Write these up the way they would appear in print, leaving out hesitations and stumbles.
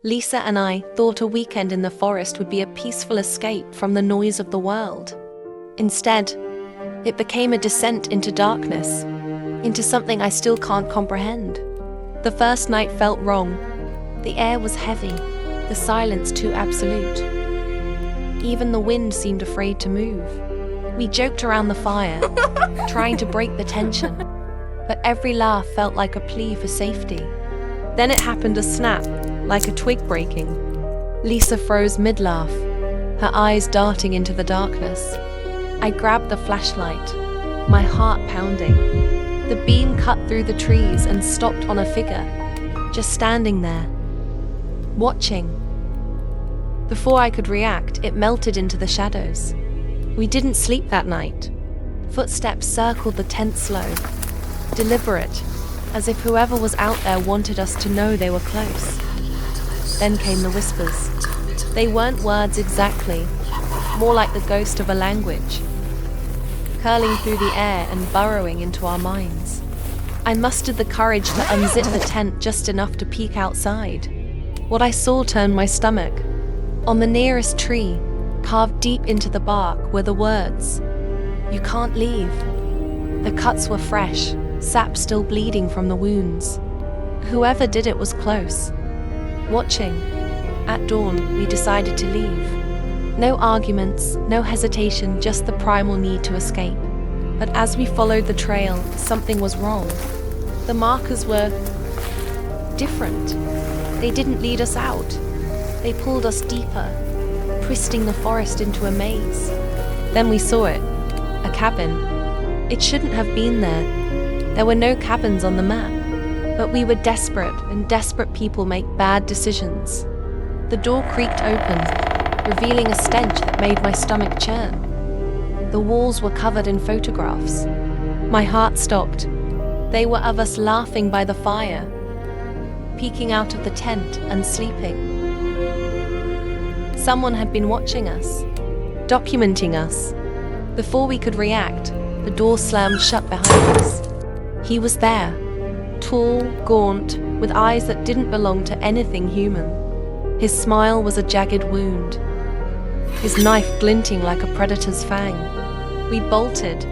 Lisa and I thought a weekend in the forest would be a peaceful escape from the noise of the world. Instead, it became a descent into darkness, into something I still can't comprehend. The first night felt wrong. The air was heavy, the silence too absolute. Even the wind seemed afraid to move. We joked around the fire, trying to break the tension, but every laugh felt like a plea for safety. Then it happened, a snap, like a twig breaking. Lisa froze mid-laugh, her eyes darting into the darkness. I grabbed the flashlight, my heart pounding. The beam cut through the trees and stopped on a figure, just standing there, watching. Before I could react, it melted into the shadows. We didn't sleep that night. Footsteps circled the tent slow, deliberate, as if whoever was out there wanted us to know they were close. Then came the whispers. They weren't words exactly, more like the ghost of a language, curling through the air and burrowing into our minds. I mustered the courage to unzip the tent just enough to peek outside. What I saw turned my stomach. On the nearest tree, carved deep into the bark, were the words, "You can't leave." The cuts were fresh, sap still bleeding from the wounds. Whoever did it was close, watching. At dawn, we decided to leave. No arguments, no hesitation, just the primal need to escape. But as we followed the trail, something was wrong. The markers were different. They didn't lead us out. They pulled us deeper, twisting the forest into a maze. Then we saw it, a cabin. It shouldn't have been there. There were no cabins on the map. But we were desperate, and desperate people make bad decisions. The door creaked open, revealing a stench that made my stomach churn. The walls were covered in photographs. My heart stopped. They were of us laughing by the fire, peeking out of the tent and sleeping. Someone had been watching us, documenting us. Before we could react, the door slammed shut behind us. He was there, tall, gaunt, with eyes that didn't belong to anything human. His smile was a jagged wound, his knife glinting like a predator's fang. We bolted,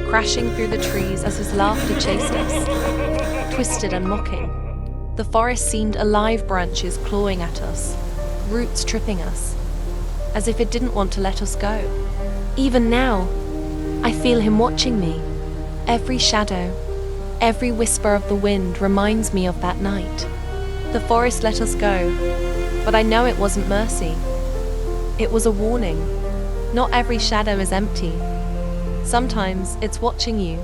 crashing through the trees as his laughter chased us, twisted and mocking. The forest seemed alive, branches clawing at us, roots tripping us, as if it didn't want to let us go. Even now, I feel him watching me. Every shadow, every whisper of the wind reminds me of that night. The forest let us go, but I know it wasn't mercy. It was a warning. Not every shadow is empty. Sometimes it's watching you,